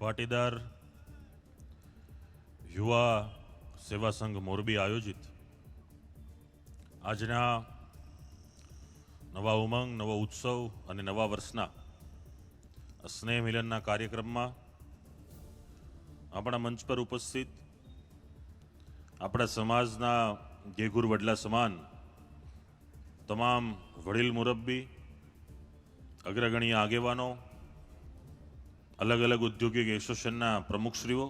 પાટીદાર યુવા સેવા સંઘ મોરબી આયોજિત આજના નવા ઉમંગ, નવો ઉત્સવ અને નવા વર્ષના સ્નેહ મિલનના કાર્યક્રમમાં આપણા મંચ પર ઉપસ્થિત આપણા સમાજના ગેગુર વડલા સમાન તમામ વડીલ મુરબ્બી, અગ્રગણ્ય આગેવાનો, અલગ અલગ ઔદ્યોગિક એસોસિએશનના પ્રમુખશ્રીઓ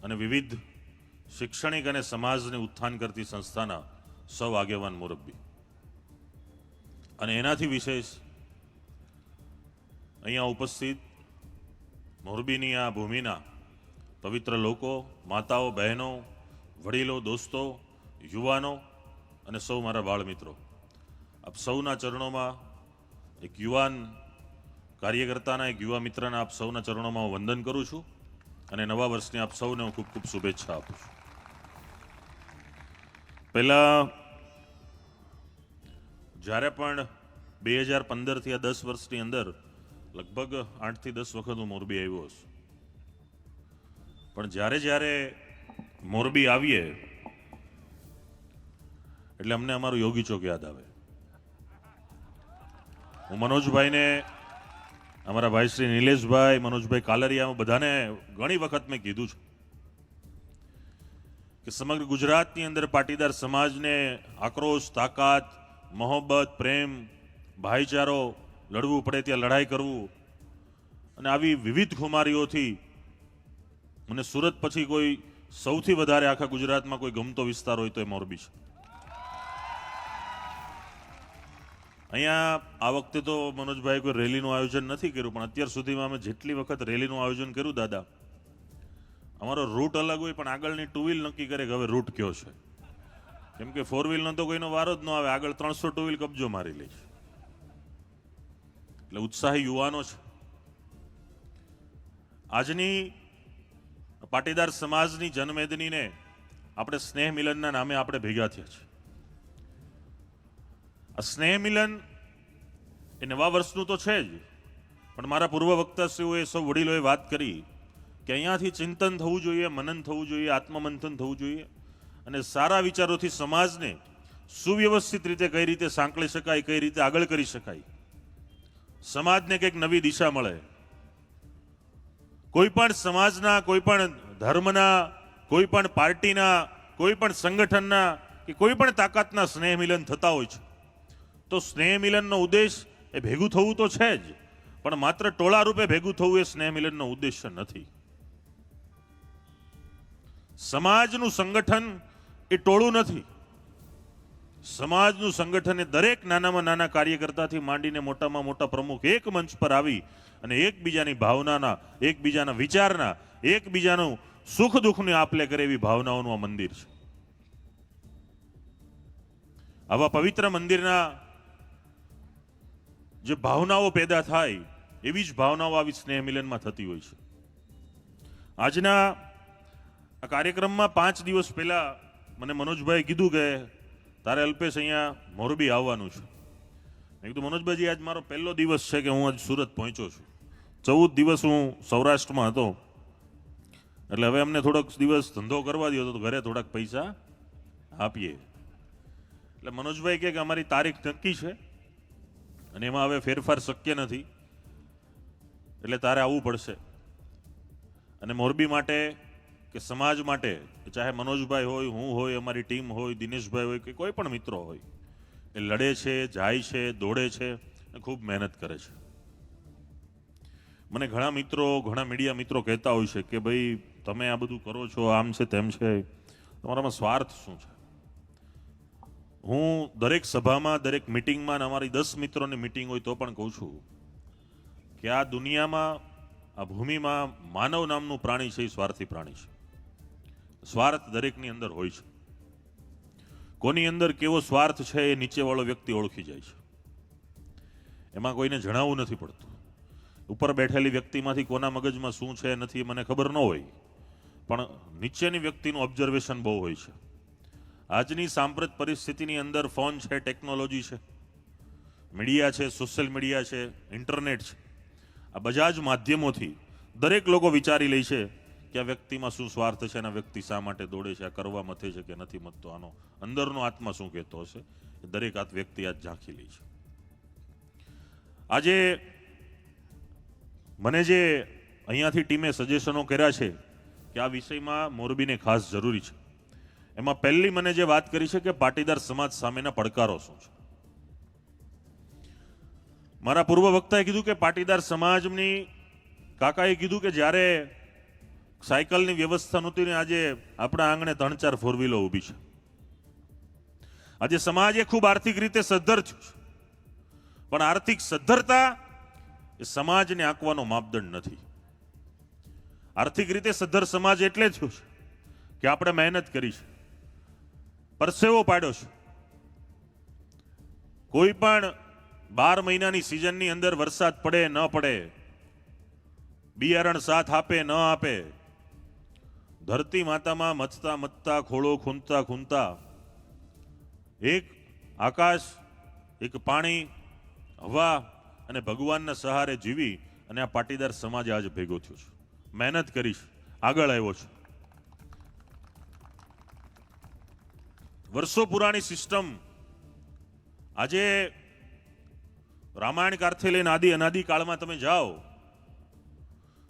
અને વિવિધ શૈક્ષણિક અને સમાજને ઉત્થાન કરતી સંસ્થાના સૌ આગેવાન મુરબ્બી અને એનાથી વિશેષ અહીંયા ઉપસ્થિત મોરબીની આ ભૂમિના પવિત્ર લોકો, માતાઓ, બહેનો, વડીલો, દોસ્તો, યુવાનો અને સૌ મારા બાળ મિત્રો, આપ સૌના ચરણોમાં એક યુવાન કાર્યકર્તાના, એક યુવા મિત્રના આપ સૌના ચરણોમાં હું વંદન કરું છું અને નવા વર્ષની આપ સૌને હું ખૂબ ખૂબ શુભેચ્છા આપું છું. પહેલા જ્યારે પણ 2015થી આ 10 વર્ષની અંદર લગભગ 8 થી 10 વખત હું મોરબી આવ્યો છું, પણ જ્યારે જ્યારે મોરબી આવીએ એટલે અમને અમારું યોગી ચોક યાદ આવે. હું મનોજભાઈને, અમારા ભાઈ શ્રી નિલેશભાઈ, મનોજભાઈ કાલરિયા, બધાને ઘણી વખત મેં કીધું છે કે સમગ્ર ગુજરાતની અંદર પાટીદાર સમાજને આક્રોશ, તાકાત, મોહબ્બત, પ્રેમ, ભાઈચારો લડવું પડે ત્યાં લડાઈ કરવું, અને આવી વિવિધ ખુમારીઓથી મને સુરત પછી કોઈ સૌથી વધારે આખા ગુજરાતમાં કોઈ ગમતો વિસ્તાર હોય તો એ મોરબી છે. અહીંયા આ વખતે તો મનોજભાઈ કોઈ રેલીનું આયોજન નથી કર્યું, પણ અત્યાર સુધીમાં અમે જેટલી વખત રેલીનું આયોજન કર્યું દાદા, અમારો રૂટ અલગ હોય પણ આગળની 2 વ્હીલ નક્કી કરે કે હવે રૂટ કયો છે, કેમ કે 4 વ્હીલનો તો કોઈનો વારો જ ન આવે, આગળ 300 2 વ્હીલ કબજો મારી લે છે. એટલે ઉત્સાહી યુવાનો છે. આજની પાટીદાર સમાજની જનમેદનીને આપણે સ્નેહ મિલનના નામે આપણે ભેગા થયા છે. આ સ્નેહ મિલન એ નવા વર્ષનું તો છે જ, પણ મારા પૂર્વ વક્તાશ્રીઓએ, સૌ વડીલોએ વાત કરી કે અહીંયાથી ચિંતન થવું જોઈએ, મનન થવું જોઈએ, આત્મમંથન થવું જોઈએ અને સારા વિચારોથી સમાજને સુવ્યવસ્થિત રીતે કઈ રીતે સાંકળી શકાય, કઈ રીતે આગળ કરી શકાય, સમાજને કંઈક નવી દિશા મળે. કોઈ પણ સમાજના, કોઈ પણ ધર્મના, કોઈ પણ પાર્ટીના, કોઈ પણ સંગઠનના કે કોઈ પણ તાકાતના સ્નેહ મિલન થતા હોય છે તો સ્નેહ મિલનનો ઉદ્દેશ એ ભેગું થવું તો છે જ, પણ માત્ર ટોળા રૂપે ભેગું થવું એ સ્નેહ મિલનનો ઉદ્દેશ્ય નથી. સમાજનું સંગઠન એ ટોળું નથી. સમાજનું સંગઠન એ દરેક નાનામાં નાના કાર્યકર્તાથી માંડીને મોટામાં મોટા પ્રમુખ એક મંચ પર આવી અને એકબીજાની ભાવનાના, એકબીજાના વિચારના, એકબીજાનું સુખ દુઃખને આપલે કરે એવી ભાવનાઓનું આ મંદિર છે. આવા પવિત્ર મંદિરના જે ભાવનાઓ પેદા થાય એવી જ ભાવનાઓ આવી સ્નેહ મિલનમાં થતી હોય છે. આજના આ કાર્યક્રમમાં 5 દિવસ પહેલા મને મનોજભાઈ કીધું કે તારે અલ્પેશ અહીંયા મોરબી આવવાનું છે. મેં કીધું મનોજભાઈજી, આજ મારો પહેલો દિવસ છે કે હું આજ સુરત પહોંચ્યો છું. 14 દિવસ હું સૌરાષ્ટ્રમાં હતો, એટલે હવે અમને થોડોક દિવસ ધંધો કરવા દો તો ઘરે થોડાક પૈસા આપીએ. એટલે મનોજભાઈ કહે કે અમારી તારીખ નક્કી છે અને એમાં હવે ફેરફાર શક્ય નથી, એટલે તારે આવવું પડશે. અને મોરબી માટે કે સમાજ માટે, ચાહે મનોજભાઈ હોય, હું હોય, અમારી ટીમ હોય, દિનેશભાઈ હોય કે કોઈ પણ મિત્રો હોય, એ લડે છે, જાય છે, દોડે છે, ખૂબ મહેનત કરે છે. મને ઘણા મિત્રો, ઘણા મીડિયા મિત્રો કહેતા હોય છે કે ભાઈ તમે આ બધું કરો છો, આમ છે તેમ છે, તમારામાં સ્વાર્થ શું છે? હું દરેક સભામાં, દરેક મિટિંગમાં, અમારી 10 મિત્રોની મિટિંગ હોય તો પણ કહું છું કે આ દુનિયામાં, આ ભૂમિમાં માનવ નામનું પ્રાણી છે એ સ્વાર્થી પ્રાણી છે. સ્વાર્થ દરેકની અંદર હોય છે. કોની અંદર કેવો સ્વાર્થ છે એ નીચેવાળો વ્યક્તિ ઓળખી જાય છે. એમાં કોઈને જણાવવું નથી પડતું. ઉપર બેઠેલી વ્યક્તિમાંથી કોના મગજમાં શું છે નથી મને ખબર ન હોય, પણ નીચેની વ્યક્તિનું ઓબ્ઝર્વેશન બહુ હોય છે. આજની સાંપ્રત પરિસ્થિતિની અંદર ફોન છે, ટેકનોલોજી છે, મીડિયા છે, સોશિયલ મીડિયા છે, ઇન્ટરનેટ છે, આ બધા જ માધ્યમોથી દરેક લોકો વિચારી લે છે કે આ વ્યક્તિમાં શું સ્વાર્થ છે અને આ વ્યક્તિ શા માટે દોડે છે, આ કરવા મથે છે કે નથી મથતો, આનો અંદરનો આત્મા શું કહેતો હશે, એ દરેક વ્યક્તિ આજ ઝાંખી લે છે. આજે મને જે અહીંયાથી ટીમે સજેશનો કર્યા છે કે આ વિષયમાં મોરબીને ખાસ જરૂરી છે, એમાં પહેલી મને જે વાત કરી છે કે પાટીદાર સમાજ સામેના પડકારો શું છે. મારા પૂર્વ વક્તાએ કીધું કે પાટીદાર સમાજની કાકાએ કીધું કે જ્યારે સાયકલની વ્યવસ્થા નહોતી ને આજે આપણા આંગણે 3-4 ફોર વ્હીલો ઊભી છે. આજે સમાજ એ ખૂબ આર્થિક રીતે સદ્ધર થયું છે, પણ આર્થિક સદ્ધરતા એ સમાજને આંકવાનો માપદંડ નથી. આર્થિક રીતે સદ્ધર સમાજ એટલે થયો છે કે આપણે મહેનત કરી છે, પરસેવો પાડ્યો છે. કોઈ પણ 12 મહિનાની સિઝનની અંદર વરસાદ પડે ન પડે, બિયારણ સાથ આપે ન આપે, ધરતી માતામાં મથતા મથતા, ખોળો ખૂંદતા ખૂંદતા, એક આકાશ, એક પાણી, હવા અને ભગવાનના સહારે જીવી અને આ પાટીદાર સમાજ આજ ભેગો થયો છે, મહેનત કરી છે, આગળ આવ્યો છે. વર્ષો પુરાણી સિસ્ટમ આજે રામાયણ કાળથી લઈને આદિ અનાદિ કાળમાં તમે જાઓ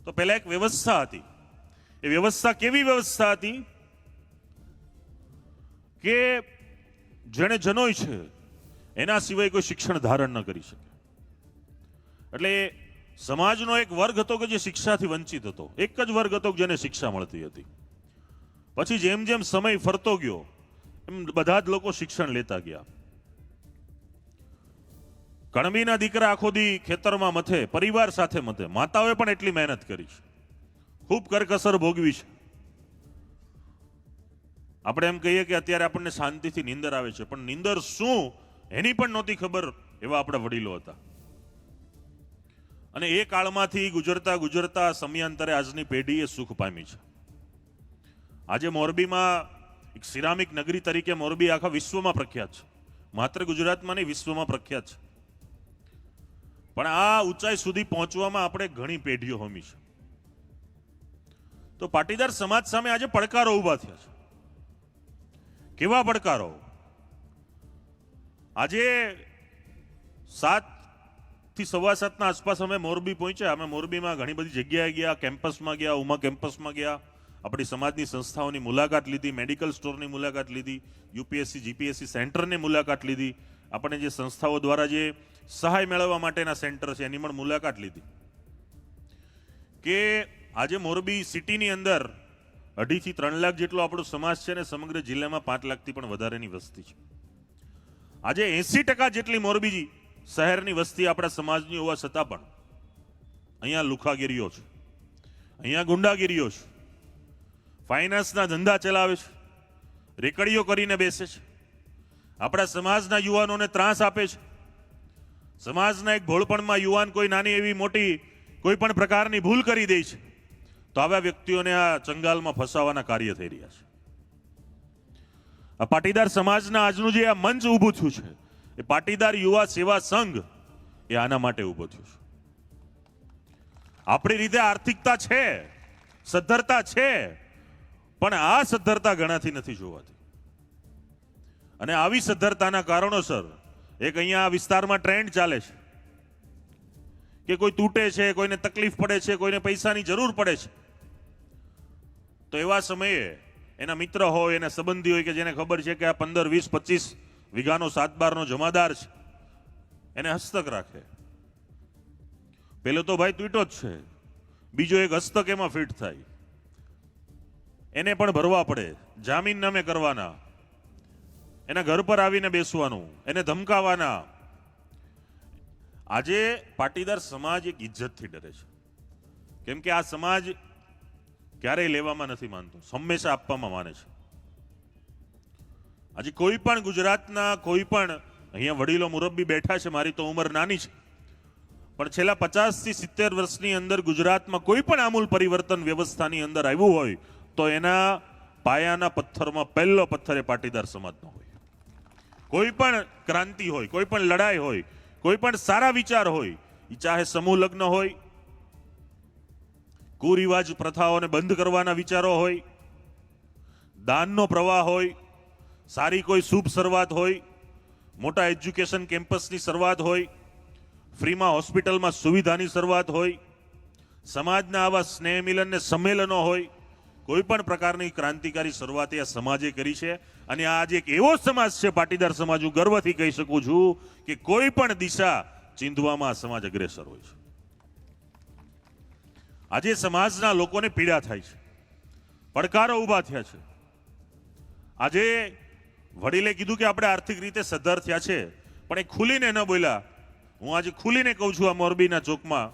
તો પહેલા એક વ્યવસ્થા હતી. એ વ્યવસ્થા કેવી વ્યવસ્થા હતી કે જેણે જનોય છે એના સિવાય કોઈ શિક્ષણ ધારણ ન કરી શકે. એટલે સમાજનો એક વર્ગ હતો કે જે શિક્ષાથી વંચિત હતો, એક જ વર્ગ હતો કે જેને શિક્ષા મળતી હતી. પછી જેમ જેમ સમય ફરતો ગયો એમ બધા જ લોકો શિક્ષણ લેતા ગયા. કણબીના દીકરા આખો દી ખેતરમાં મથે, પરિવાર સાથે મથે, માતાઓએ પણ એટલી મહેનત કરી છે, ખૂબ કરકસર ભોગવી છે. આપણે એમ કહીએ કે અત્યારે આપણને શાંતિથી નીંદર આવે છે, પણ નીંદર શું એની પણ નહોતી ખબર એવા આપણા વડીલો હતા. અને એ કાળમાંથી ગુજરતા ગુજરતા સમયાંતરે આજની પેઢી એ સુખ પામી છે. આજે મોરબીમાં એક સિરામિક નગરી તરીકે મોરબી આખા વિશ્વમાં પ્રખ્યાત છે, માત્ર ગુજરાતમાં નહીં વિશ્વમાં પ્રખ્યાત છે. પણ આ ઊંચાઈ સુધી પહોંચવામાં આપણે ઘણી પેઢીઓ હોમી છે. તો પાટીદાર સમાજ સામે આજે પડકારો ઊભા થયા છે. કેવા પડકારો? આજે 7 થી 7:15 આસપાસ અમે મોરબી પહોંચ્યા. અમે મોરબીમાં ઘણી બધી જગ્યાએ ગયા, કેમ્પસમાં ગયા, ઉમા કેમ્પસમાં ગયા, આપણી સમાજની સંસ્થાઓની મુલાકાત લીધી, મેડિકલ સ્ટોરની મુલાકાત લીધી, યુપીએસસી જીપીએસસી સેન્ટરની મુલાકાત લીધી, આપણે જે સંસ્થાઓ દ્વારા જે સહાય મેળવવા માટેના સેન્ટર છે એની પણ મુલાકાત લીધી. કે આજે મોરબી સિટીની અંદર 2.5 થી 3 લાખ જેટલો આપણો સમાજ છે ને સમગ્ર જિલ્લામાં 5 લાખથી પણ વધારેની વસ્તી છે. આજે 80% જેટલી મોરબી શહેરની વસ્તી આપણા સમાજની હોવા છતાં પણ અહીંયા લુખાગીરીઓ છે, અહીંયા ગુંડાગીરીઓ છે, ફાઇનાન્સના ધંધા ચલાવે છે, રેકડીઓ કરીને બેસે છે, આપણા સમાજના યુવાનોને ત્રાસ આપે છે. સમાજના એક ભોળપણમાં યુવાન કોઈ નાની એવી મોટી કોઈ પણ પ્રકારની ભૂલ કરી દે છે તો આવા વ્યક્તિઓને આ ચંગાલમાં ફસાવાના કાર્ય થઈ રહ્યા છે. આ પાટીદાર સમાજના આજનું જે આ મંચ ઊભું થયું છે, એ પાટીદાર યુવા સેવા સંઘ એ આના માટે ઊભો થયું છે. આપણી રીતે આર્થિકતા છે, સદ્ધરતા છે, પણ આ સદ્ધરતા ગણાથી નથી જોવાતી. અને આવી સદ્ધરતાના કારણોસર એક અહીંયા વિસ્તારમાં ટ્રેન્ડ ચાલે છે કે કોઈ તૂટે છે, કોઈને તકલીફ પડે છે, કોઈને પૈસાની જરૂર પડે છે, તો એવા સમયે એના મિત્ર હોય, એના સંબંધી હોય કે જેને ખબર છે કે આ 15, 20, 25 વીઘાનો 7-12નો જમાદાર છે, એને હસ્તક રાખે. પેલો તો ભાઈ તૂટ્યો જ છે, બીજો એક હસ્તક એમાં ફિટ થાય, એને પણ ભરવા પડે, જામીન નામે કરવાના, એના ઘર પર આવીને બેસવાનું, એને ધમકાવાના. આજે પાટીદાર સમાજ એક ઇજ્જતથી ડરે છે, કેમ કે આ સમાજ ક્યારેય લેવામાં નથી માનતો, હંમેશા આપવામાં માને છે. આજે કોઈ પણ ગુજરાતના કોઈ પણ અહીંયા વડીલો મુરબ્બી બેઠા છે, મારી તો ઉંમર નાની છે, પણ છેલ્લા 50 થી 70 વર્ષની અંદર ગુજરાતમાં કોઈ પણ આમૂલ પરિવર્તન વ્યવસ્થાની અંદર આવ્યું હોય તો એના પાયાના પથ્થરમાં પહેલો પથ્થર એ પાટીદાર સમાજનો હોય. કોઈ પણ ક્રાંતિ હોય, કોઈ પણ લડાઈ હોય, કોઈ પણ સારા વિચાર હોય, એ ચાહે સમૂહ લગ્ન હોય કુરિવાજ પ્રથાઓને બંધ કરવાના વિચારો હોય, દાનનો પ્રવાહ હોય, સારી કોઈ શુભ શરૂઆત હોય, મોટા એજ્યુકેશન કેમ્પસની શરૂઆત હોય, ફ્રીમાં હોસ્પિટલમાં સુવિધાની શરૂઆત હોય, સમાજના આવા સ્નેહ મિલન ને સંમેલનો હોય, કોઈ પણ પ્રકારની ક્રાંતિકારી શરૂઆત આ સમાજે કરી છે. અને આ આજે એક એવો સમાજ છે પાટીદાર સમાજ, હું ગર્વથી કહી શકું છું કે કોઈ પણ દિશા ચીંધવામાં આ સમાજ અગ્રેસર હોય છે. આજે સમાજના લોકોને પીડા થાય છે, પડકારો ઊભા થયા છે. આજે વડીલે કીધું કે આપણે આર્થિક રીતે સદ્ધર થયા છે, પણ એ ખુલીને ન બોલ્યા. હું આજે ખુલીને કહું છું આ મોરબીના ચોકમાં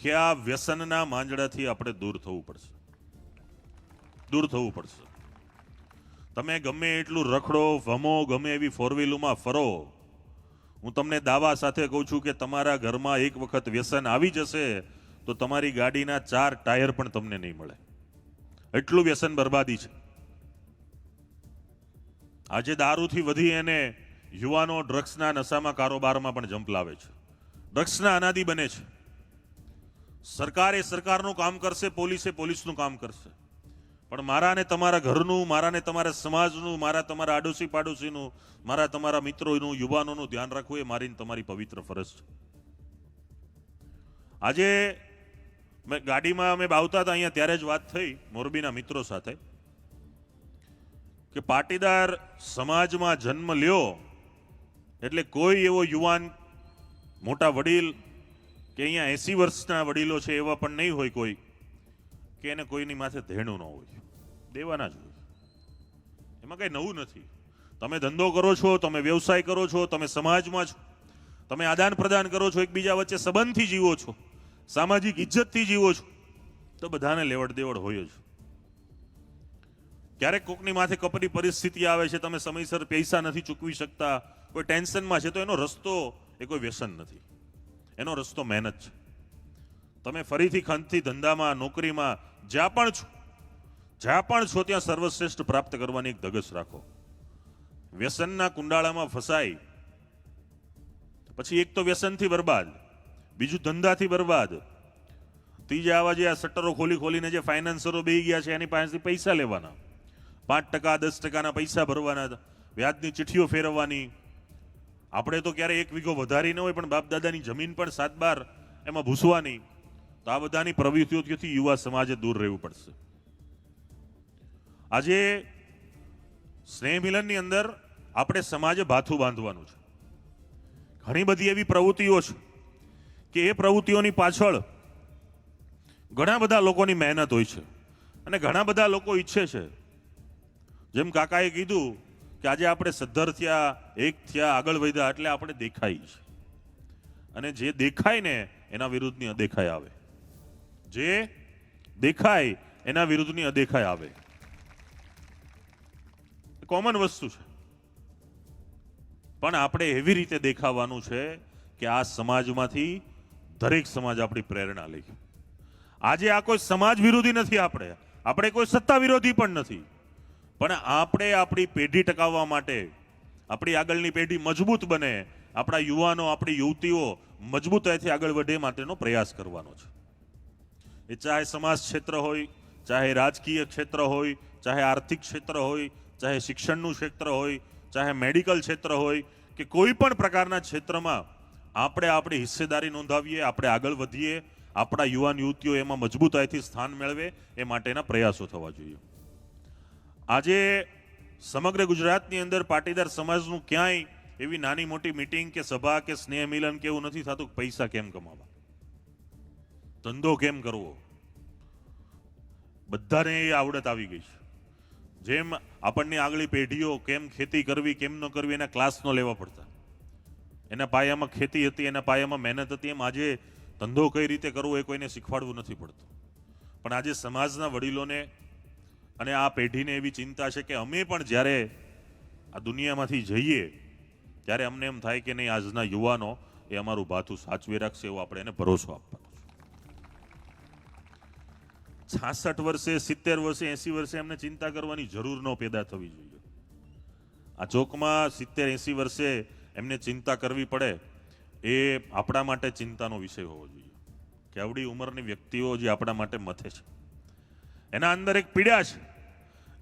કે આ વ્યસનના માંજડાથી આપણે દૂર થવું પડશે, દૂર થવું પડશે. તમે ગમે એટલું રખડો ભમો, ગમે એવી ફોર વ્હીલમાં ફરો, હું તમને દાવા સાથે કહું છું કે તમારા ઘરમાં એક વખત વ્યસન આવી જશે તો તમારી ગાડીના 4 ટાયર પણ તમને નહીં મળે. એટલું વ્યસન બરબાદી છે. આજે દારૂથી વધી એને યુવાનો ડ્રગ્સના નશામાં કારોબારમાં પણ જંપ લાવે છે, ડ્રગ્સના અનાદી બને છે. સરકાર એ સરકારનું કામ કરશે, પોલીસ એ પોલીસનું કામ કરશે, પણ મારા ને તમારા ઘરનું, મારા ને તમારા સમાજનું, મારા તમારા આડોશી પાડોશીનું, મારા તમારા મિત્રોનું, યુવાનોનું ધ્યાન રાખવું એ મારી તમારી પવિત્ર ફરજ છે. આજે મેં ગાડીમાં અમે આવતા હતા અહીંયા ત્યારે જ વાત થઈ મોરબીના મિત્રો સાથે કે પાટીદાર સમાજમાં જન્મ લ્યો એટલે કોઈ એવો યુવાન, મોટા વડીલ કે અહીંયા 80 વર્ષના વડીલો છે એવા પણ નહીં હોય કોઈ કે એને કોઈની માથે ધેણું ન હોય, દેવાના જ હોય. એમાં કઈ નવું નથી. તમે ધંધો કરો છો, તમે વ્યવસાય કરો છો, તમે સમાજમાં છો, તમે આદાન પ્રદાન કરો છો, એકબીજા વચ્ચે સંબંધથી જીવો છો, સામાજિક ઇજ્જતથી જીવો છો, તો બધાને લેવડ દેવડ હોય જ. ક્યારેક કોકની માથે કપરી પરિસ્થિતિ આવે છે, તમે સમયસર પૈસા નથી ચૂકવી શકતા, કોઈ ટેન્શનમાં છે, તો એનો રસ્તો એ કોઈ વ્યસન નથી, એનો રસ્તો મહેનત છે. તમે ફરીથી ખંતથી ધંધામાં, નોકરીમાં જ્યાં પણ છો ત્યાં સર્વશ્રેષ્ઠ પ્રાપ્ત કરવાની એક ધગશ રાખો. વ્યસનના કુંડાળામાં ફસાય પછી એક તો વ્યસનથી બરબાદ, બીજું ધંધાથી બરબાદ, ત્રીજા આવા જે આ શટરો ખોલીને જે ફાઇનાન્સરો બેહી ગયા છે એની પાસેથી પૈસા લેવાના, 5% 10%ના પૈસા ભરવાના, વ્યાજની ચિઠ્ઠીઓ ફેરવવાની. આપણે તો ક્યારે 1 વીઘો વધારી ન હોય પણ બાપ દાદાની જમીન પણ 7-12 એમાં ભૂસવાની. તો આ બધાની પ્રવૃત્તિઓથી યુવા સમાજે દૂર રહેવું પડશે. આજે સ્નેહ મિલનની અંદર આપણે સમાજે ભાથું બાંધવાનું છે. ઘણી બધી એવી પ્રવૃત્તિઓ છે કે એ પ્રવૃત્તિઓની પાછળ ઘણા બધા લોકોની મહેનત હોય છે અને ઘણા બધા લોકો ઈચ્છે છે. જેમ કાકાએ કીધું કે આજે આપણે સદ્ધર થયા, એક થયા, આગળ વધ્યા એટલે આપણે દેખાય છે. અને જે દેખાય ને એના વિરુદ્ધની અદેખાય આવે, જે દેખાય એના વિરુદ્ધની અદેખાય આવે. કોમન વસ્તુ છે, પણ આપણે એવી રીતે દેખાવાનું છે કે આ સમાજમાંથી દરેક સમાજ આપણી પ્રેરણા લે. આજે આ કોઈ સમાજ વિરોધી નથી, આપણે કોઈ સત્તા વિરોધી પણ નથી, પણ આપણે આપણી પેઢી ટકાવવા માટે, આપણી આગળની પેઢી મજબૂત બને, આપણા યુવાનો, આપણી યુવતીઓ મજબૂતાઈથી આગળ વધે માટેનો પ્રયાસ કરવાનો છે. એ ચાહે સમાજ ક્ષેત્ર હોય, ચાહે રાજકીય ક્ષેત્ર હોય, ચાહે આર્થિક ક્ષેત્ર હોય, ચાહે શિક્ષણનું ક્ષેત્ર હોય, ચાહે મેડિકલ ક્ષેત્ર હોય કે કોઈ પણ પ્રકારના ક્ષેત્રમાં આપણે આપણી હિસ્સેદારી નોંધાવીએ, આપણે આગળ વધીએ, આપણા યુવાન યુવતીઓ એમાં મજબૂતાઈથી સ્થાન મેળવે એ માટેના પ્રયાસો થવા જોઈએ. આજે સમગ્ર ગુજરાતની અંદર પાટીદાર સમાજનું ક્યાંય એવી નાની મોટી મીટિંગ કે સભા કે સ્નેહ મિલન કે એવું નથી થતું પૈસા કેમ કમાવા, ધંધો કેમ કરવો. બધાને એ આવડત આવી ગઈ છે. જેમ આપણને આગલી પેઢીઓ કેમ ખેતી કરવી, કેમ ન કરવી એના ક્લાસ ન લેવા પડતા, એના પાયામાં ખેતી હતી, એના પાયામાં મહેનત હતી, એમ આજે ધંધો કઈ રીતે કરવો એ કોઈને શીખવાડવું નથી પડતું. પણ આજે સમાજના વડીલોને અને આ પેઢીને એવી ચિંતા છે કે અમે પણ જ્યારે આ દુનિયામાંથી જઈએ ત્યારે અમને એમ થાય કે નહીં, આજના યુવાનો એ અમારું ભાથું સાચવી રાખશે, એવો આપણે એને ભરોસો આપવાનો છે. 66 વર્ષે, 70 વર્ષે, 80 વર્ષે એમને ચિંતા કરવાની જરૂર ન પેદા થવી જોઈએ. આ ચોકમાં 70-80 વર્ષે એમને ચિંતા કરવી પડે એ આપણા માટે ચિંતાનો વિષય હોવો જોઈએ. કે આવડી ઉંમરની વ્યક્તિઓ જે આપણા માટે મથે છે, એના અંદર એક પીડા છે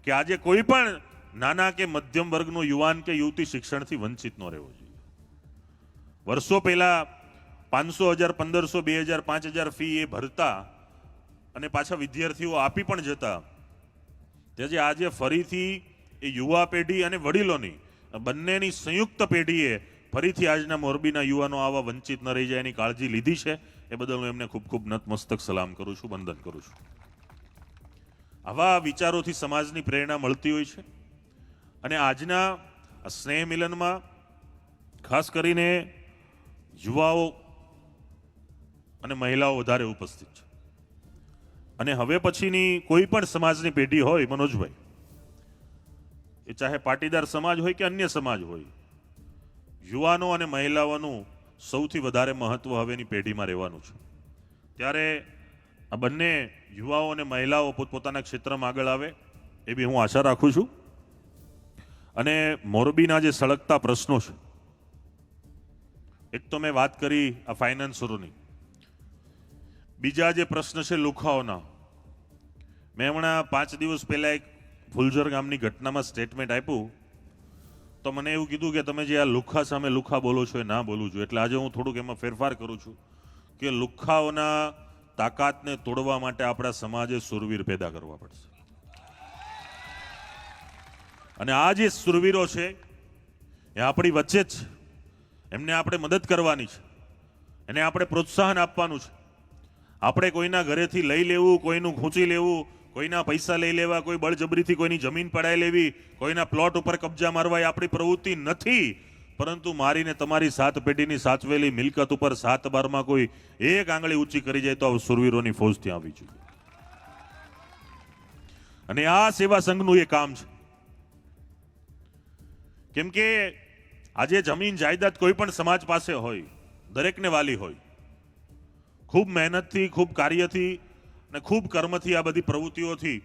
કે આજે કોઈ પણ નાના કે મધ્યમ વર્ગનો યુવાન કે યુવતી શિક્ષણથી વંચિત ન રહેવો જોઈએ. વર્ષો પહેલા 500,000, 1500, 2000, 5000 ફી એ ભરતા અને પાછા વિદ્યાર્થીઓ આપી પણ જતા. તેથી આજે ફરીથી એ યુવા પેઢી અને વડીલોની બંનેની સંયુક્ત પેઢીએ ફરીથી આજના મોરબીના યુવાનો આવા વંચિત ન રહી જાય એની કાળજી લીધી છે. એ બદલ હું એમને ખૂબ ખૂબ નતમસ્તક સલામ કરું છું, વંદન કરું છું. આવા વિચારોથી સમાજની પ્રેરણા મળતી હોય છે અને આજના સ્નેહ મિલનમાં ખાસ કરીને યુવાઓ અને મહિલાઓ વધારે ઉપસ્થિત છે. અને હવે પછીની કોઈ પણ સમાજની પેઢી હોય, મનોજભાઈ, એ ચાહે પાટીદાર સમાજ હોય કે અન્ય સમાજ હોય, યુવાનો અને મહિલાઓનું સૌથી વધારે મહત્વ હવેની પેઢીમાં રહેવાનું છે. ત્યારે આ બંને યુવાઓ અને મહિલાઓ પોતપોતાના ક્ષેત્રમાં આગળ આવે એવી હું આશા રાખું છું. અને મોરબીના જે સળગતા પ્રશ્નો છે, એક તો મેં વાત કરી આ ફાઇનાન્સરોની, બીજા જે પ્રશ્ન છે લુખાઓના. મેં હમણાં 5 દિવસ પહેલા એક ફુલઝર ગામની ઘટનામાં સ્ટેટમેન્ટ આપ્યું તો મને એવું કીધું કે તમે જે આ લુખા સામે લુખા બોલો છો એ ના બોલવું જોઈએ. એટલે આજે હું થોડુંક એમાં ફેરફાર કરું છું કે લુખાઓના તાકાતને તોડવા માટે આપણા સમાજે સુરવીર પેદા કરવા પડશે. અને આ જે સુરવીરો છે એ આપણી વચ્ચે જ છે. એમને આપણે મદદ કરવાની છે, એને આપણે પ્રોત્સાહન આપવાનું છે. આપણે કોઈના ઘરેથી લઈ લેવું, કોઈનું ખૂંચી લેવું, કોઈના પૈસા લઈ લેવા, કોઈ બળજબરીથી કોઈની જમીન પડાઈ લેવી, કોઈના પ્લોટ ઉપર કબજા મારવા એ આપણી પ્રવૃત્તિ નથી. પરંતુ મારીને તમારી 7 પેઢીની સાચવેલી મિલકત ઉપર 7 બારમાં કોઈ એક આંગળી ઊંચી કરી જાય તો સુરવીરોની ફોજ ત્યાં આવી જોઈએ. અને આ સેવા સંઘનું એ કામ છે. કેમ કે આજે જમીન જાયદાદ કોઈ પણ સમાજ પાસે હોય, દરેકને વાલી હોય. ખૂબ મહેનતથી, ખૂબ કાર્યથી અને ખૂબ કર્મથી આ બધી પ્રવૃત્તિઓથી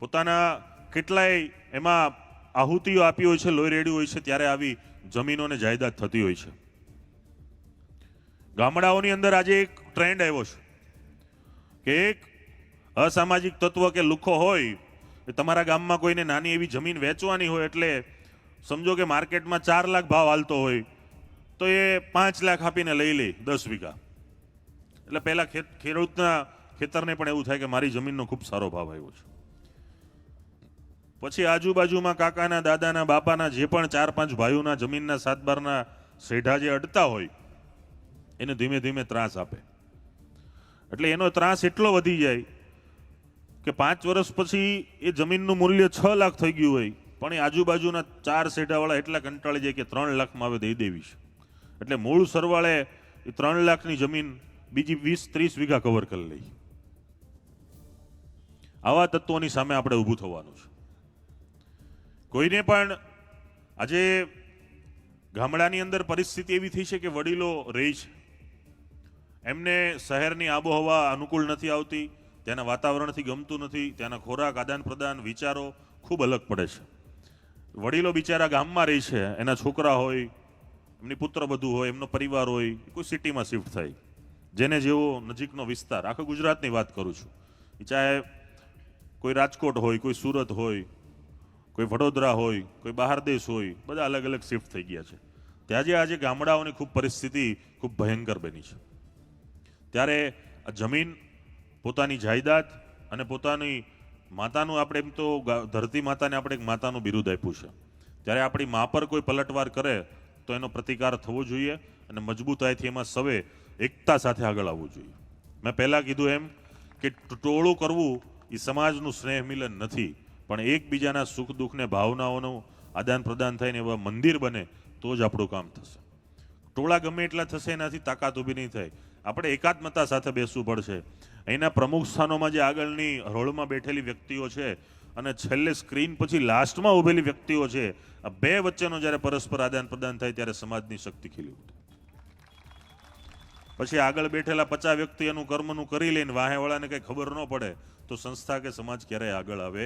પોતાના કેટલાય એમાં આહુતિઓ આપી હોય છે, લોહી રેડ્યું હોય છે, ત્યારે આવી જમીનોને જાયદાદ થતી હોય છે. ગામડાઓની અંદર આજે એક ટ્રેન્ડ આવ્યો છે કે એક અસામાજિક તત્વ કે લુખો હોય, તમારા ગામમાં કોઈને નાની એવી જમીન વેચવાની હોય એટલે સમજો કે માર્કેટમાં 4 લાખ ભાવ હાલતો હોય તો એ 5 લાખ આપીને લઈ લે 10 વીઘા. એટલે પહેલા ખેડૂતના ખેતરને પણ એવું થાય કે મારી જમીનનો ખૂબ સારો ભાવ આવ્યો છે. પછી આજુબાજુમાં કાકાના, દાદાના, બાપાના જે પણ 4-5 ભાઈઓના જમીનના 7 બારના સેઢા જે અડતા હોય એને ધીમે ધીમે ત્રાસ આપે. એટલે એનો ત્રાસ એટલો વધી જાય કે 5 વર્ષ પછી એ જમીનનું મૂલ્ય 6 લાખ થઈ ગયું હોય, પણ એ આજુબાજુના 4 સેઢાવાળા એટલા કંટાળી જાય કે 3 લાખમાં હવે દઈ દેવી છે. એટલે મૂળ સરવાળે એ 3 લાખની જમીન બીજી 20-30 વીઘા કવર કરી લઈ. આવા તત્વોની સામે આપણે ઊભું થવાનું છે. કોઈને પણ આજે ગામડાની અંદર પરિસ્થિતિ એવી થઈ છે કે વડીલો રહે છે, એમને શહેરની આબોહવા અનુકૂળ નથી આવતી, ત્યાંના વાતાવરણથી ગમતું નથી, ત્યાંના ખોરાક, આદાન પ્રદાન, વિચારો ખૂબ અલગ પડે છે. વડીલો બિચારા ગામમાં રહે છે, એના છોકરા હોય, એમની પુત્રવધુ હોય, એમનો પરિવાર હોય, કોઈ સિટીમાં શિફ્ટ થાય. જેને જેવો નજીકનો વિસ્તાર, આખા ગુજરાતની વાત કરું છું, ચાહે કોઈ રાજકોટ હોય, કોઈ સુરત હોય, કોઈ વડોદરા હોય, કોઈ બહાર દેશ હોય, બધા અલગ અલગ શિફ્ટ થઈ ગયા છે. ત્યાં આજે ગામડાઓની ખૂબ પરિસ્થિતિ ખૂબ ભયંકર બની છે. ત્યારે આ જમીન, પોતાની જાયદાદ અને પોતાની માતાનું, આપણે એમ તો ધરતી માતાને આપણે એક માતાનું બિરુદ આપ્યું છે, ત્યારે આપણી મા પર કોઈ પલટવાર કરે તો એનો પ્રતિકાર થવો જોઈએ અને મજબૂતાઈથી એમાં સવે એકતા સાથે આગળ આવવું જોઈએ. મેં પહેલા કીધું એમ કે ટોળું કરવું એ સમાજનું સ્નેહ મિલન નથી, પણ એકબીજાના સુખ દુઃખને, ભાવનાઓનું આદાન પ્રદાન થાય ને એવા મંદિર બને તો જ આપણું કામ થશે. ટોળા ગમે એટલા થશે એનાથી તાકાત ઊભી નહીં થાય. આપણે એકાત્મતા સાથે બેસવું પડશે. અહીંના પ્રમુખ સ્થાનોમાં જે આગળની હરોળમાં બેઠેલી વ્યક્તિઓ છે અને છેલ્લે સ્ક્રીન પછી લાસ્ટમાં ઉભેલી વ્યક્તિઓ છે, આ બે વચ્ચેનો જ્યારે પરસ્પર આદાન પ્રદાન થાય ત્યારે સમાજની શક્તિ ખીલી ઉઠે. પછી આગળ બેઠેલા 50 વ્યક્તિ એનું કર્મનું કરી લઈને વાહેવાળાને કંઈ ખબર ન પડે તો સંસ્થા કે સમાજ ક્યારેય આગળ આવે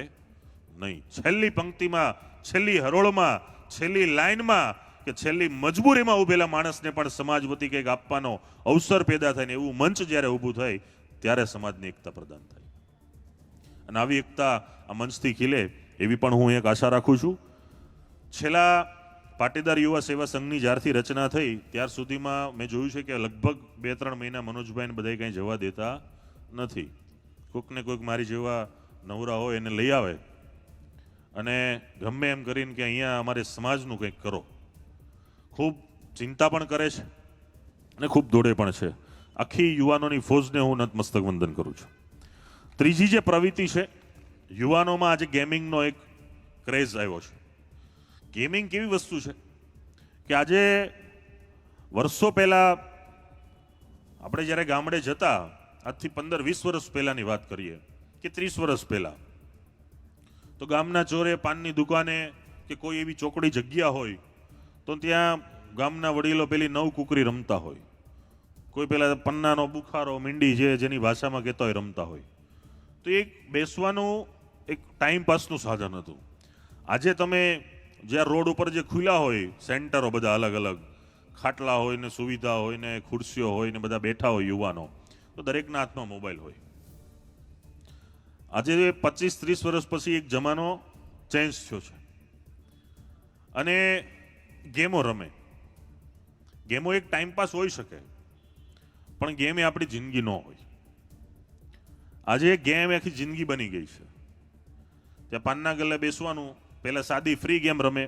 નહીં. છેલ્લી પંક્તિમાં, છેલ્લી હરોળમાં, છેલ્લી લાઈનમાં કે છેલ્લી મજબૂરીમાં ઉભેલા માણસને પણ સમાજ વતી કંઈક આપવાનો અવસર પેદા થાય ને એવું મંચ જ્યારે ઊભું થાય ત્યારે સમાજની એકતા પ્રદાન થાય. અને આવી એકતા આ મંચથી ખીલે એવી પણ હું એક આશા રાખું છું. છેલ્લા પાટીદાર યુવા સેવા સંઘની જ્યારથી રચના થઈ ત્યાર સુધીમાં મેં જોયું છે કે લગભગ 2-3 મહિના મનોજભાઈને બધા કંઈ જવા દેતા નથી. કોઈકને કોઈક મારી જેવા નવરા હોય એને લઈ આવે અને ગમે એમ કરીને કે અહીંયા અમારે સમાજનું કંઈક કરો. ખૂબ ચિંતા પણ કરે છે અને ખૂબ દોડે પણ છે. આખી યુવાનોની ફોજને હું નતમસ્તક વંદન કરું છું. ત્રીજી જે પ્રવૃત્તિ છે, યુવાનોમાં આજે ગેમિંગનો એક ક્રેઝ આવ્યો છે. ગેમિંગ કેવી વસ્તુ છે કે આજે વર્ષો પહેલા આપણે જ્યારે ગામડે જતા, આજથી 15-20 વર્ષ પહેલાની વાત કરીએ કે 30 વર્ષ પહેલા, તો ગામના ચોરે પાનની દુકાને કે કોઈ એવી ચોકડી જગ્યા હોય તો ત્યાં ગામના વડીલો પેલી નવ કુકરી રમતા હોય, કોઈ પેલા પન્નાનો બુખારો મીંડી જેની ભાષામાં કહેતા હોય રમતા હોય. તો એક બેસવાનું એક ટાઈમ પાસનું સાધન હતું. આજે તમે જ્યાં રોડ ઉપર જે ખુલ્લા હોય સેન્ટરો બધા અલગ અલગ, ખાટલા હોય ને સુવિધા હોય ને ખુરશીઓ હોય ને બધા બેઠા હોય યુવાનો, તો દરેકના હાથમાં મોબાઈલ હોય. આજે 25-30 વર્ષ પછી એક જમાનો ચેન્જ થયો છે અને ગેમો રમે. ગેમો એક ટાઈમ પાસ હોઈ શકે પણ ગેમ એ આપણી જિંદગી ન હોય. આજે ગેમ આખી જિંદગી બની ગઈ છે. ત્યાં પાનના ગલ્લે બેસવાનું, પહેલા સાદી ફ્રી ગેમ રમે,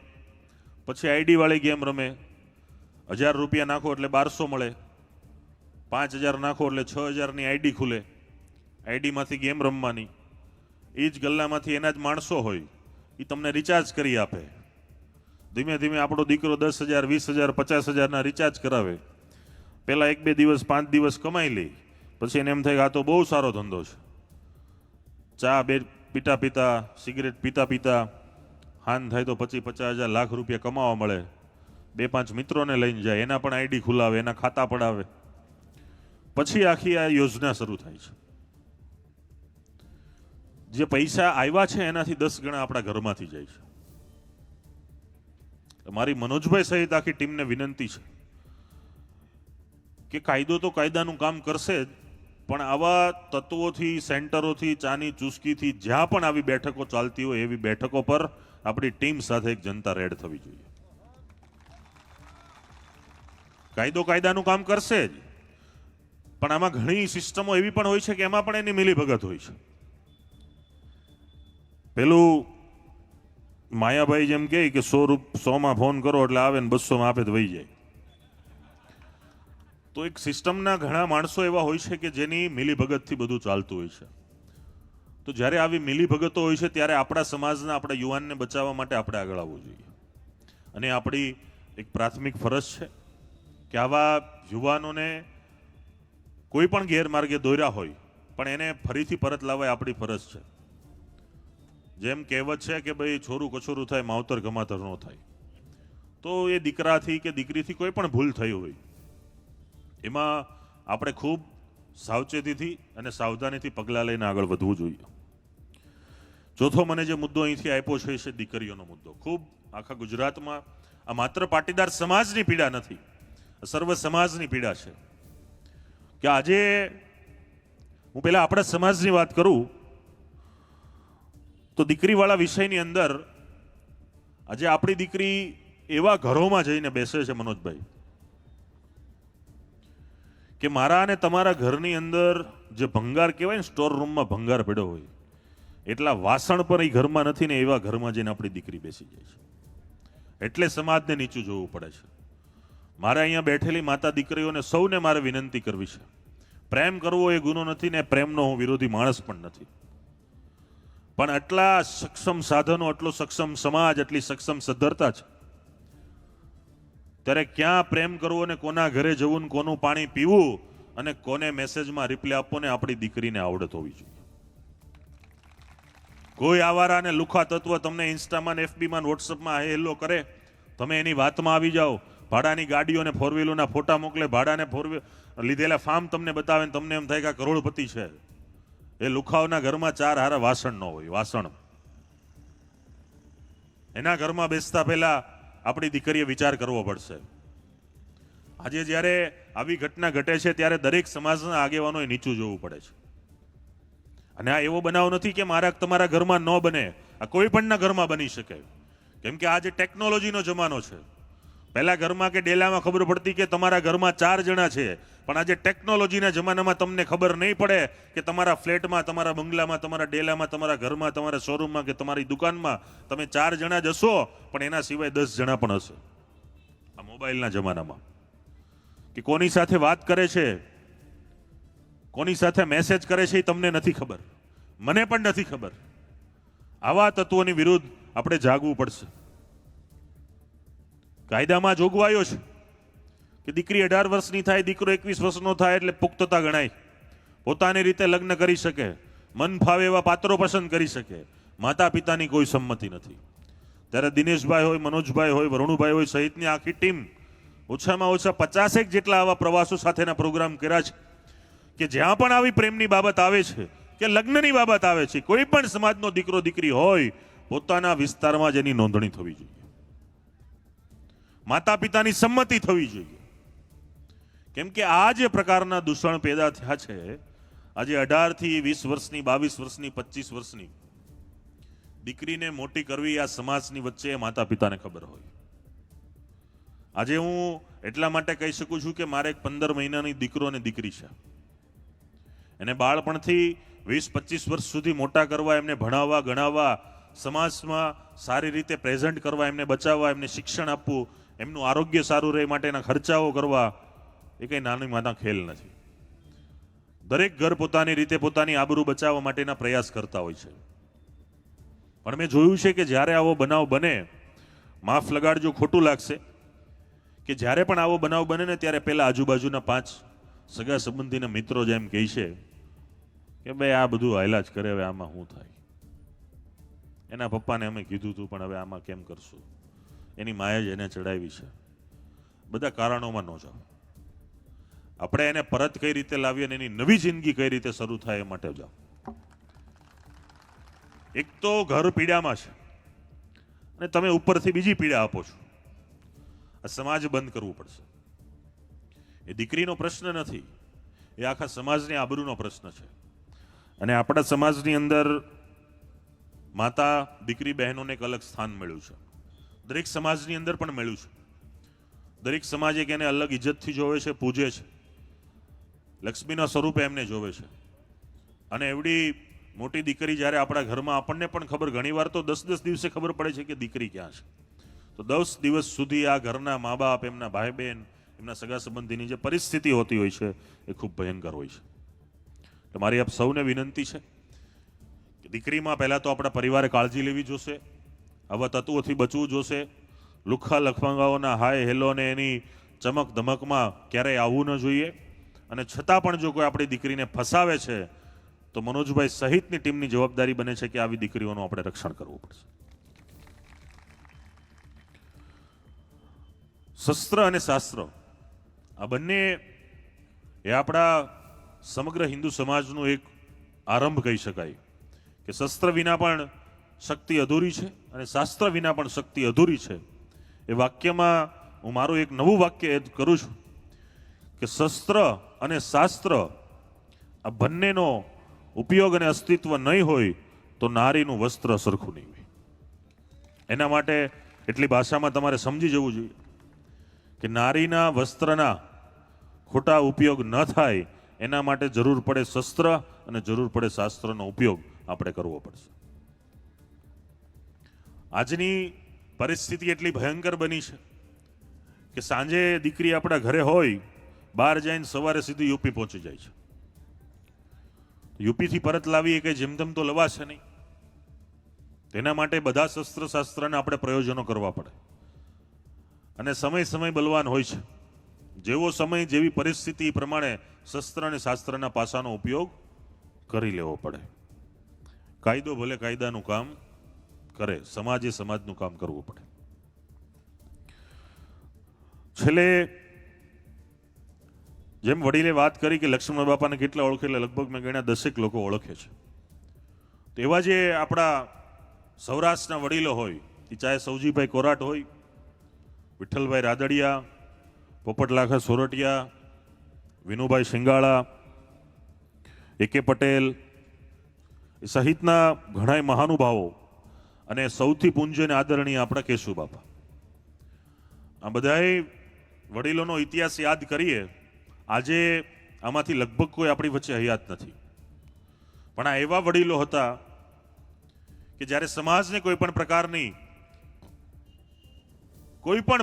પછી આઈડી વાળી ગેમ રમે. 1000 રૂપિયા નાખો એટલે 1200 મળે, 5000 નાખો એટલે 6000ની આઈડી ખુલે. આઈડીમાંથી ગેમ રમવાની. એ જ ગલ્લામાંથી એના જ માણસો હોય, એ તમને રિચાર્જ કરી આપે. ધીમે ધીમે આપણો દીકરો 10,000, 20,000, 50,000ના રિચાર્જ કરાવે. પહેલા 1-2 દિવસ 5 દિવસ કમાઈ લે, પછી એને એમ થાય કે આ તો બહુ સારો ધંધો છે. ચા પીતા પીતા, સિગરેટ પીતા પીતા હાન થાય તો 50,000 લાખ રૂપિયા કમાવા મળે. 2-5 મિત્રોને લઈને જાય, એના પણ આઈડી ખુલાવે, એના ખાતા પડાવે. પછી આખી આ યોજના શરૂ થાય છે. જે પૈસા આવ્યા છે એનાથી 10 ગણા આપણા ઘરમાંથી જાય છે. મારી મનોજભાઈ સહિત આખી ટીમને વિનંતી છે કે કાયદો તો કાયદાનું કામ કરશે જ, પણ આવા તત્વોથી, સેન્ટરોથી, ચાની ચુસ્કીથી જ્યાં પણ આવી બેઠકો ચાલતી હોય એવી બેઠકો પર આપણી ટીમ સાથે એક જનતા રેડ થવી જોઈએ. કાયદો કાયદાનું કામ કરશે જ, પણ આમાં ઘણી સિસ્ટમો એવી પણ હોય છે કે એમાં પણ એની મિલીભગત હોય છે. પેલું માયાભાઈ જેમ કહે કે 100માં ફોન કરો એટલે આવે ને 200માં આપે તો વહી જાય. તો એક સિસ્ટમના ઘણા માણસો એવા હોય છે કે જેની મિલીભગતથી બધું ચાલતું હોય છે. તો જ્યારે આવી મિલીભગતો હોય છે ત્યારે આપણા સમાજના, આપણા યુવાનને બચાવવા માટે આપણે આગળ આવવું જોઈએ. અને આપણી એક પ્રાથમિક ફરજ છે કે આવા યુવાનોને કોઈ પણ ગેરમાર્ગે દોર્યા હોય પણ એને ફરીથી પરત લાવવા આપણી ફરજ છે. જેમ કહેવત છે કે ભાઈ છોરું કછોરું થાય, માવતર ગમાતર ન થાય. તો એ દીકરાથી કે દીકરીથી કોઈ પણ ભૂલ થઈ હોય એમાં આપણે ખૂબ સાવચેતીથી અને સાવધાનીથી પગલાં લઈને આગળ વધવું જોઈએ. ચોથો મને જે મુદ્દો અહીંથી આપ્યો છે એ છે દીકરીઓનો મુદ્દો. ખૂબ આખા ગુજરાતમાં આ માત્ર પાટીદાર સમાજની પીડા નથી, સર્વ સમાજની પીડા છે. કે આજે હું પહેલા આપણા સમાજની વાત કરું તો દીકરીવાળા વિષયની અંદર આજે આપણી દીકરી એવા ઘરોમાં જઈને બેસે છે મનોજભાઈ કે મારા અને તમારા ઘરની અંદર જે ભંગાર કહેવાય ને, સ્ટોર રૂમમાં ભંગાર પડ્યો હોય એટલા વાસણ પણ એ ઘરમાં નથી ને એવા ઘરમાં જઈને આપણી દીકરી બેસી જાય છે. એટલે સમાજને નીચું જોવું પડે છે. મારે અહીંયા બેઠેલી માતા દીકરીઓને સૌને મારે વિનંતી કરવી છે, પ્રેમ કરવો એ ગુનો નથી ને પ્રેમનો હું વિરોધી માણસ પણ નથી, પણ આટલા સક્ષમ સાધનો, આટલો સક્ષમ સમાજ, આટલી સક્ષમ સદ્ધરતા છે ત્યારે ક્યાં પ્રેમ કરવો ને કોના ઘરે જવું ને કોનું પાણી પીવું અને કોને મેસેજમાં રિપ્લાય આપવો ને આપણી દીકરીને આવડત હોવી જોઈએ. કોઈ આવારા અને લુખા તત્વ તમને ઇન્સ્ટામાં, એફબીમાં, વોટ્સઅપમાં હેલો કરે, તમે એની વાતમાં આવી જાઓ, ભાડાની ગાડીઓ ને 4-વ્હીલરના ફોટા મોકલે, ભાડાને લીધેલા ફાર્મ તમને બતાવે ને તમને એમ થાય કે આ કરોડપતિ છે. એ લુખાઓના ઘરમાં 4 હારા વાસણ ન હોય. વાસણ એના ઘરમાં બેસતા પહેલા આપણી દીકરીએ વિચાર કરવો પડશે. આજે જ્યારે આવી ઘટના ઘટે છે ત્યારે દરેક સમાજના આગેવાનોએ નીચું જોવું પડે છે. અને આ એવો બનાવ નથી કે તમારા ઘરમાં ન બને, આ કોઈ પણના ઘરમાં બની શકે. કેમ કે આજે ટેકનોલોજીનો જમાનો છે. પહેલા ઘરમાં કે ડેલામાં ખબર પડતી કે તમારા ઘરમાં 4 જણા છે, પણ આજે ટેકનોલોજીના જમાનામાં તમને ખબર નહીં પડે કે તમારા ફ્લેટમાં, તમારા બંગલામાં, તમારા ડેલામાં, તમારા ઘરમાં, તમારા શોરૂમમાં કે તમારી દુકાનમાં તમે 4 જણા જ હશો, પણ એના સિવાય 10 જણા પણ હશે. આ મોબાઈલના જમાનામાં કે કોની સાથે વાત કરે છે, કોની સાથે મેસેજ કરે છે, એ તમને નથી ખબર, મને પણ નથી ખબર. આવા તત્વોની વિરુદ્ધ આપણે જાગવું પડશે. કાયદામાં જોગવાઈઓ છે કે દીકરી 18 વર્ષની થાય, દીકરો 21 વર્ષનો થાય એટલે પુખ્તતા ગણાય. પોતાની રીતે લગ્ન કરી શકે, મન ફાવે એવા પાત્રો પસંદ કરી શકે. માતા પિતાની કોઈ સંમતિ નથી. ત્યારે દિનેશભાઈ હોય, મનોજભાઈ હોય, વરુણભાઈ હોય સહિતની આખી ટીમ ઓછામાં ઓછા 50 જેટલા આવા પ્રવાસો સાથેના પ્રોગ્રામ કર્યા છે કે જ્યાં પણ આવી પ્રેમની બાબત આવે છે કે લગ્નની બાબત આવે છે, કોઈ પણ સમાજનો દીકરો દીકરી હોય, પોતાના વિસ્તારમાં જ એની નોંધણી થવી જોઈએ, માતા પિતાની સંમતિ થવી જોઈએ. કેમ કે આ જે પ્રકારના દૂષણ પેદા થયા છે, આજે 18 થી 20 વર્ષની, 22 વર્ષની, 25 વર્ષની દીકરીને મોટી કરવી આ સમાજની વચ્ચે માતા પિતાને ખબર હોય. આજે હું એટલા માટે કહી શકું છું કે મારે એક 15 મહિનાની દીકરો અને દીકરી છે. એને બાળપણથી 20-25 વર્ષ સુધી મોટા કરવા, એમને ભણાવવા, ગણાવવા, સમાજમાં સારી રીતે પ્રેઝન્ટ કરવા, એમને બચાવવા, એમને શિક્ષણ આપવું, એમનું આરોગ્ય સારું રહે માટેના ખર્ચાઓ કરવા, એ કંઈ નાની માતા ખેલ નથી. દરેક ઘર પોતાની રીતે પોતાની આબરૂ બચાવવા માટેના પ્રયાસ કરતા હોય છે. પણ મેં જોયું છે કે જ્યારે આવો બનાવ બને, માફ લગાડજો ખોટું લાગશે, કે જ્યારે પણ આવો બનાવ બને ને ત્યારે પહેલા આજુબાજુના 5 સગા સંબંધીના મિત્રો જેમ કહે છે કે ભાઈ આ બધું હાયલા જ કરે, હવે આમાં શું થાય, એના પપ્પાને અમે કીધું હતું પણ હવે આમાં કેમ કરશું, એની માએ જ એને ચડાવી છે. બધા કારણોમાં ન જાઓ. આપણે એને પરત કઈ રીતે લાવીએ અને એની નવી જિંદગી કઈ રીતે શરૂ થાય એ માટે જાઓ. એક તો ઘર પીડામાં છે અને તમે ઉપરથી બીજી પીડા આપો છો. આ સમાજ બંધ કરવું પડશે. એ દીકરીનો પ્રશ્ન નથી, એ આખા સમાજની આબરૂનો પ્રશ્ન છે. અને આપણા સમાજની અંદર માતા દીકરી બહેનોને એક અલગ સ્થાન મળ્યું છે. દરેક સમાજની અંદર પણ મળ્યું છે. દરેક સમાજ એક એને અલગ ઇજ્જતથી જોવે છે, પૂજે છે, લક્ષ્મીના સ્વરૂપે એમને જોવે છે. અને એવડી મોટી દીકરી જ્યારે આપણા ઘરમાં, આપણને પણ ખબર, ઘણીવાર તો 10-10 દિવસે ખબર પડે છે કે દીકરી ક્યાં છે. તો 10 દિવસ સુધી આ ઘરના મા બાપ, એમના ભાઈ બહેન, એમના સગા સંબંધીની જે પરિસ્થિતિ હોતી હોય છે એ ખૂબ ભયંકર હોય છે. તો મારી આપ સૌને વિનંતી છે કે દીકરીમાં પહેલા તો આપણા પરિવારે કાળજી લેવી જોશે, આવા તત્વોથી બચવું જોશે. લુખ્ખા લખવાંગાઓના હાય હેલો ને એની ચમક ધમકમાં ક્યારેય આવવું ન જોઈએ. અને છતાં પણ જો કોઈ આપણી દીકરીને ફસાવે છે તો મનોજભાઈ સહિતની ટીમની જવાબદારી બને છે કે આવી દીકરીઓનું આપણે રક્ષણ કરવું પડશે. શસ્ત્ર અને શાસ્ત્ર આ બંને એ આપણા સમગ્ર હિન્દુ સમાજનું એક આરંભ કહી શકાય કે શસ્ત્ર વિના પણ શક્તિ અધૂરી છે અને શાસ્ત્ર વિના પણ શક્તિ અધૂરી છે. એ વાક્યમાં હું મારું એક નવું વાક્ય એડ કરું છું કે શસ્ત્ર અને શાસ્ત્ર આ બંનેનો ઉપયોગ અને અસ્તિત્વ નહીં હોય તો નારીનું વસ્ત્ર સરખું નહીં હોય. એના માટે એટલી ભાષામાં તમારે સમજી જવું જોઈએ કે નારીના વસ્ત્રના ખોટા ઉપયોગ ન થાય એના માટે જરૂર પડે શસ્ત્ર અને જરૂર પડે શાસ્ત્રનો ઉપયોગ આપણે કરવો પડશે. આજની પરિસ્થિતિ એટલી ભયંકર બની છે કે સાંજે દીકરી આપણા ઘરે હોય, બહાર જઈને સવારે સીધી યુપી પહોંચી જાય છે. યુપીથી પરત લાવી એ કંઈ જેમતેમ તો લવાશે નહીં. તેના માટે બધા શસ્ત્ર શાસ્ત્રના આપણે પ્રયોજનો કરવા પડે. અને સમય બલવાન હોય છે. જેવો સમય, જેવી પરિસ્થિતિ પ્રમાણે શસ્ત્ર અને શાસ્ત્રના પાસાનો ઉપયોગ કરી લેવો પડે. કાયદો ભલે કાયદાનું કામ કરે, સમાજે સમાજનું કામ કરવું પડે. છેલ્લે જેમ વડીલે વાત કરી કે લક્ષ્મણ બાપાને કેટલા ઓળખે, એટલે લગભગ મેં ગણ્યા 10 લોકો ઓળખે છે. તો એવા જે આપણા સૌરાષ્ટ્રના વડીલો હોય, એ ચાહે સૌજીભાઈ કોરાટ હોય, વિઠ્ઠલભાઈ રાદડિયા, પોપટલાખા સોરઠિયા, વિનુભાઈ શિંગાળા, એકે પટેલ સહિતના ઘણા મહાનુભાવો અને સૌથી પૂજ્ય અને આદરણીય આપણા કેશુ બાપા, આ બધાએ વડીલોનો ઇતિહાસ યાદ કરીએ. આજે આમાંથી લગભગ કોઈ આપણી વચ્ચે હયાત નથી, પણ આ એવા વડીલો હતા કે જ્યારે સમાજને કોઈ પણ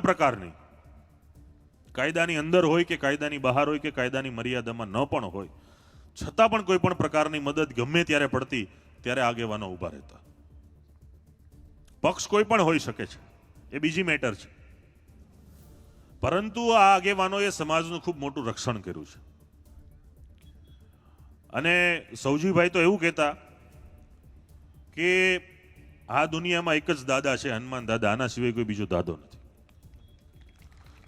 પ્રકારની કાયદાની અંદર હોય કે કાયદાની બહાર હોય કે કાયદાની મર્યાદામાં ન પણ હોય, છતાં પણ કોઈ પણ પ્રકારની મદદ ગમે ત્યારે પડતી ત્યારે આગેવાનો ઊભા રહેતા. પક્ષ કોઈ પણ હોઈ શકે છે, એ બીજી મેટર છે, પરંતુ આ આગેવાનોએ સમાજનું ખૂબ મોટું રક્ષણ કર્યું છે. અને સૌજીભાઈ તો એવું કહેતા કે આ દુનિયામાં એક જ દાદા છે, હનુમાન દાદા, આના સિવાય કોઈ બીજો દાદો નથી.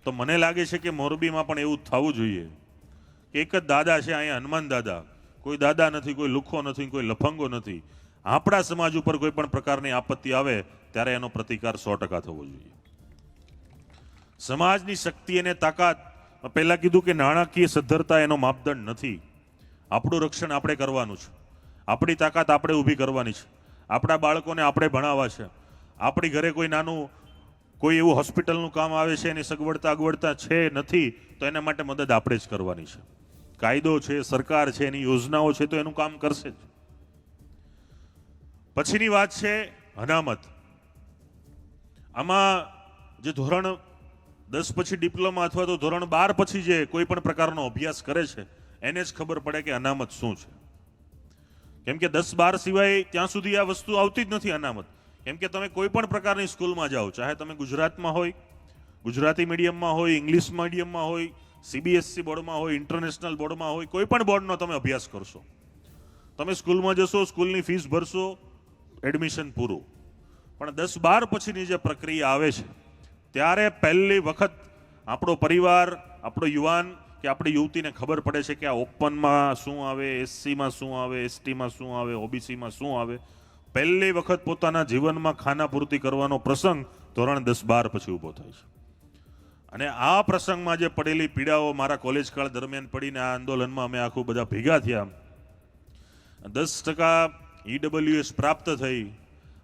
તો મને લાગે છે કે મોરબીમાં પણ એવું થવું જોઈએ કે એક જ દાદા છે, અહીંયા હનુમાન દાદા. કોઈ દાદા નથી, કોઈ લુખો નથી, કોઈ લફંગો નથી. આપણા સમાજ ઉપર કોઈ પણ પ્રકારની આપત્તિ આવે ત્યારે એનો પ્રતિકાર 100% થવો જોઈએ. સમાજની શક્તિ અને તાકાત, પહેલા કીધું કે નાણાકીય સદ્ધરતા એનો માપદંડ નથી. આપણું રક્ષણ આપણે કરવાનું છે, આપણી તાકાત આપણે ઊભી કરવાની છે, આપણા બાળકોને આપણે ભણાવવા છે. આપણી ઘરે કોઈ નાનું કોઈ એવું હોસ્પિટલનું કામ આવે છે, એની સગવડતા છે નથી, તો એના માટે મદદ આપણે જ કરવાની છે. કાયદો છે, સરકાર છે, એની યોજનાઓ છે, તો એનું કામ કરશે જ. પછીની વાત છે અનામત. આમાં જે ધોરણ 10 પછી ડિપ્લોમા અથવા તો ધોરણ 12 પછી જે કોઈ પણ પ્રકારનો અભ્યાસ કરે છે એને જ ખબર પડે કે અનામત શું છે. કેમ કે 10-12 સિવાય ત્યાં સુધી આ વસ્તુ આવતી જ નથી, અનામત. કેમ કે તમે કોઈ પણ પ્રકારની સ્કૂલમાં જાઓ, ચાહે તમે ગુજરાતમાં હોય, ગુજરાતી મીડિયમમાં હોય, ઇંગ્લિશ મીડિયમમાં હોય, CBSE બોર્ડમાં હોય, ઇન્ટરનેશનલ બોર્ડમાં હોય, કોઈ પણ બોર્ડનો તમે અભ્યાસ કરશો, તમે સ્કૂલમાં જશો, સ્કૂલની ફીસ ભરશો, એડમિશન પૂરું. પણ 10-12 પછીની જે પ્રક્રિયા આવે છે ત્યારે પહેલી વખત આપણો પરિવાર, આપણો યુવાન કે આપણી યુવતીને ખબર પડે છે કે આ ઓપનમાં શું આવે, SCમાં શું આવે, STમાં શું આવે, OBCમાં શું આવે. પહેલી વખત પોતાના જીવનમાં ખાના પૂર્તિ કરવાનો પ્રસંગ ધોરણ 10-12 પછી ઊભો થાય છે. અને આ પ્રસંગમાં જે પડેલી પીડાઓ મારા કોલેજ કાળ દરમિયાન પડીને આ આંદોલનમાં અમે આખું બધા ભેગા થયા, 10% EWS પ્રાપ્ત થઈ.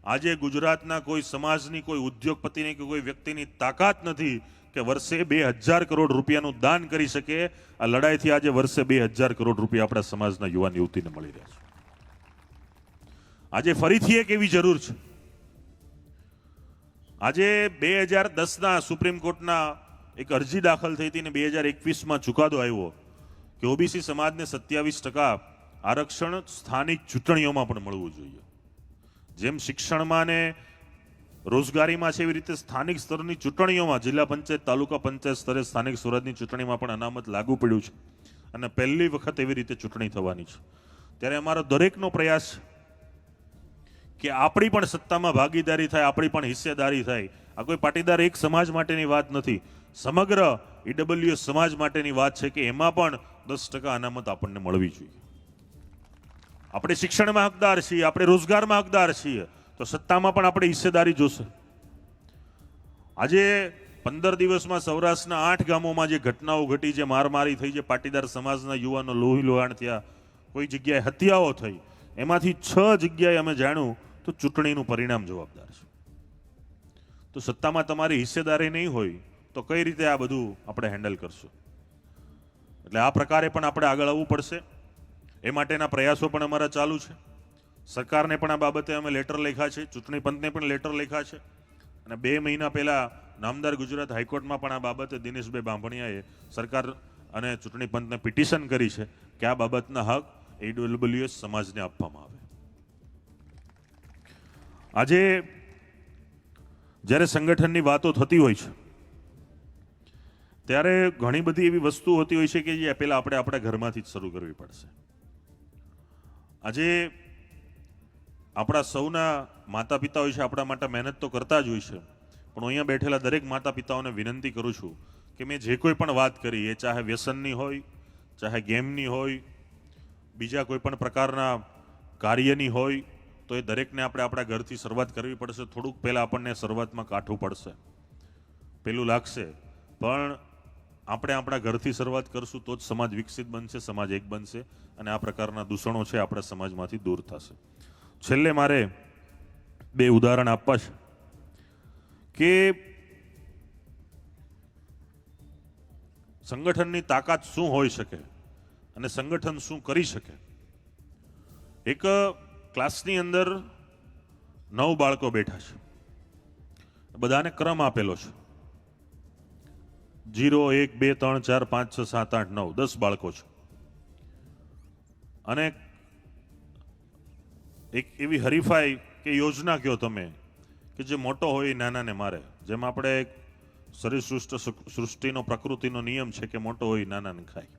આજે ગુજરાતના કોઈ સમાજની, કોઈ ઉદ્યોગપતિની કે કોઈ વ્યક્તિની તાકાત નથી કે વર્ષે 2000 કરોડ રૂપિયાનું દાન કરી શકે. આ લડાઈથી આજે વર્ષે 2000 કરોડ રૂપિયા આપણા સમાજના યુવાન યુવતીને મળી રહ્યા છે. આજે ફરીથી એક એવી જરૂર છે. આજે 2010ના સુપ્રીમ કોર્ટના એક અરજી દાખલ થઈ હતી ને 2021માં ચુકાદો આવ્યો કે OBC સમાજને 27% આરક્ષણ સ્થાનિક ચૂંટણીઓમાં પણ મળવું જોઈએ. જેમ શિક્ષણમાં ને રોજગારીમાં છે, એવી રીતે સ્થાનિક સ્તરની ચૂંટણીઓમાં, જિલ્લા પંચાયત, તાલુકા પંચાયત સ્તરે સ્થાનિક સ્વરાજની ચૂંટણીમાં પણ અનામત લાગુ પડ્યું છે. અને પહેલી વખત એવી રીતે ચૂંટણી થવાની છે. ત્યારે અમારો દરેકનો પ્રયાસ કે આપણી પણ સત્તામાં ભાગીદારી થાય, આપણી પણ હિસ્સેદારી થાય. આ કોઈ પાટીદાર એક સમાજ માટેની વાત નથી, સમગ્ર EWS સમાજ માટેની વાત છે કે એમાં પણ 10% અનામત આપણને મળવી જોઈએ. આપણે શિક્ષણમાં હકદાર છીએ, આપણે રોજગારમાં હકદાર છીએ, તો સત્તામાં પણ આપણે હિસ્સેદારી જોશે. આજે 15 દિવસમાં સૌરાષ્ટ્રના 8 ગામોમાં જે ઘટનાઓ ઘટી, જે મારમારી થઈ, જે પાટીદાર સમાજના યુવાનો લોહી લોહાણ થયા, કોઈ જગ્યાએ હત્યાઓ થઈ, એમાંથી 6 જગ્યાએ અમે જાણ્યું તો ચૂંટણીનું પરિણામ જવાબદાર છે. તો સત્તામાં તમારી હિસ્સેદારી નહીં હોય તો કઈ રીતે આ બધું આપણે હેન્ડલ કરશું? એટલે આ પ્રકારે પણ આપણે આગળ આવવું પડશે. એ માટેના પ્રયાસો પણ અમારા ચાલુ છે. સરકારને પણ આ બાબતે અમે લેટર લખ્યા છે, ચૂંટણી પંચને પણ લેટર લખ્યા છે. અને 2 મહિના પહેલા નામદાર ગુજરાત હાઈકોર્ટમાં પણ આ બાબતે દિનેશભાઈ બાંભણિયાએ સરકાર અને ચૂંટણી પંચને પિટિશન કરી છે કે આ બાબતના હક EWS સમાજને આપવામાં આવે. આજે જ્યારે સંગઠનની વાતો થતી હોય છે ત્યારે ઘણી બધી એવી વસ્તુ હોતી હોય છે કે જે પહેલા આપણે આપણા ઘરમાંથી જ શરૂ કરવી પડશે. આજે આપણા સૌના માતા પિતા હોય છે, આપણા માટે મહેનત તો કરતા જ હોય છે, પણ અહીંયા બેઠેલા દરેક માતા પિતાઓને વિનંતી કરું છું કે મેં જે કોઈ પણ વાત કરી, એ ચાહે વ્યસનની હોય, ચાહે ગેમની હોય, બીજા કોઈ પણ પ્રકારના કાર્યની હોય, તો એ દરેકને આપણે આપણા ઘરથી શરૂઆત કરવી પડશે. થોડુંક પહેલાં આપણને શરૂઆતમાં કાઠવું પડશે. પેલું લાગશે, પણ આપણે આપણા ઘરથી શરૂઆત કરશું તો જ સમાજ વિકસિત બનશે, સમાજ એક બનશે અને આ પ્રકારના દૂષણો છે આપણા સમાજમાંથી દૂર થશે. છેલ્લે મારે બે ઉદાહરણ આપવા છે કે સંગઠનની તાકાત શું હોઈ શકે અને સંગઠન શું કરી શકે. એક ક્લાસની અંદર 9 બાળકો બેઠા છે, બધાને ક્રમ આપેલો છે 0 1 2 3 4 5 6 7 8 9 10 બાળકો છે અને એક એવી હરીફાઈ કે યોજના કયો તમે કે જે મોટો હોય એ નાનાને મારે. જેમ આપણે શરીર સૃષ્ટિનો પ્રકૃતિનો નિયમ છે કે મોટો હોય નાનાને ખાય.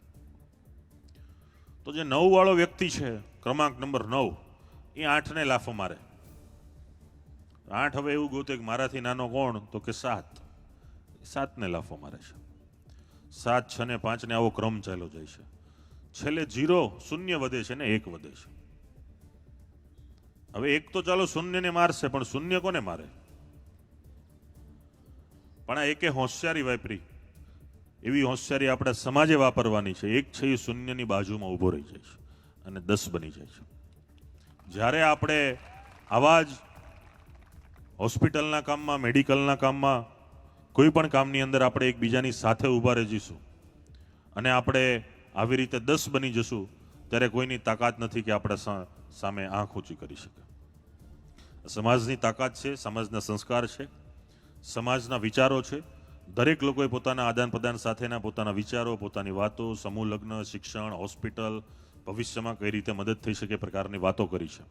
તો જે 9 વાળો વ્યક્તિ છે, ક્રમાંક નંબર 9, એ 8 ને લાફો મારે. 8 હવે એવું ગોતે કે મારાથી નાનો કોણ, તો કે 7. 7 ને લાફો મારે છે. 7 6 ને 5 ને આવો ક્રમ ચાલ્યો જાય છે. છેલ્લે 0 શૂન્ય વધે છે ને 1 વધે છે. હવે 1 તો ચાલો શૂન્યને મારશે, પણ શૂન્ય કોને મારે? પણ આ એકે હોશિયારી વાપરી. એવી હોશિયારી આપણા સમાજે વાપરવાની છે. 1 છે એ શૂન્યની બાજુમાં ઊભો રહી જાય છે અને 10 બની જાય છે. જ્યારે આપણે આવા જ હોસ્પિટલના કામમાં, મેડિકલના કામમાં, કોઈ પણ કામની અંદર આપણે એકબીજાની સાથે ઊભા રહીશું અને આપણે આવી રીતે 10 બની જશું, ત્યારે કોઈની તાકાત નથી કે આપણા સામે આંખ ઊંચી કરી શકે. સમાજની તાકાત છે, સમાજના સંસ્કાર છે, સમાજના વિચારો છે. દરેક લોકોએ પોતાના આદાન પ્રદાન સાથેના પોતાના વિચારો, પોતાની વાતો, સમૂહ લગ્ન, શિક્ષણ, હોસ્પિટલ, ભવિષ્યમાં કઈ રીતે મદદ થઈ શકે પ્રકારની વાતો કરી છે.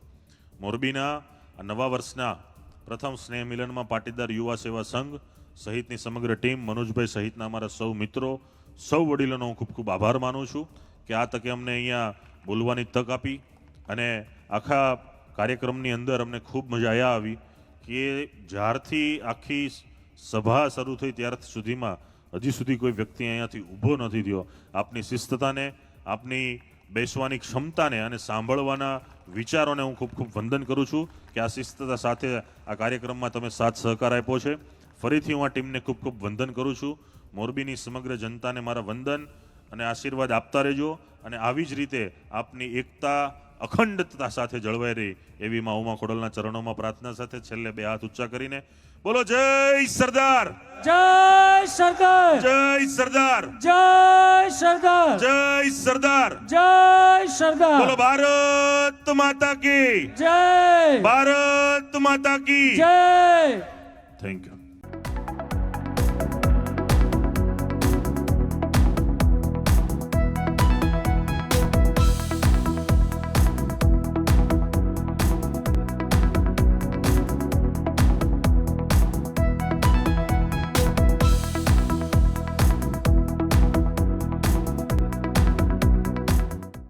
મોરબીના આ નવા વર્ષના પ્રથમ સ્નેહ મિલનમાં પાટીદાર યુવા સેવા સંઘ સહિતની સમગ્ર ટીમ, મનોજભાઈ સહિતના અમારા સૌ મિત્રો, સૌ વડીલોનો હું ખૂબ ખૂબ આભાર માનું છું કે આ તકે અમને અહીંયા બોલવાની તક આપી. અને આખા કાર્યક્રમની અંદર અમને ખૂબ મજા આવી કે જ્યારથી આખી સભા શરૂ થઈ ત્યાર સુધીમાં હજી સુધી કોઈ વ્યક્તિ અહીંયાથી ઊભો નથી થયો. આપની શિસ્તતાને, આપની બેસવાની ક્ષમતાને અને સાંભળવાના વિચારોને હું ખૂબ ખૂબ વંદન કરું છું કે આ શિસ્તતા સાથે આ કાર્યક્રમમાં તમે સાથ સહકાર આપ્યો છે. ફરીથી હું આ ટીમને ખૂબ ખૂબ વંદન કરું છું. મોરબીની સમગ્ર જનતાને મારા વંદન અને આશીર્વાદ આપતા રહેજો અને આવી જ રીતે આપની એકતા, અખંડતા સાથે જળવાઈ રહી એવી માં ઉમા ખોડલના ચરણોમાં પ્રાર્થના સાથે છેલ્લે 2 હાથ ઊંચા કરીને બોલો જય સરદાર, જય સરદાર, જય સરદાર, જય સરદાર, જય સરદાર, જય સરદાર. બોલો ભારત માતા કી જય, ભારત માતા કી જય. Thank you.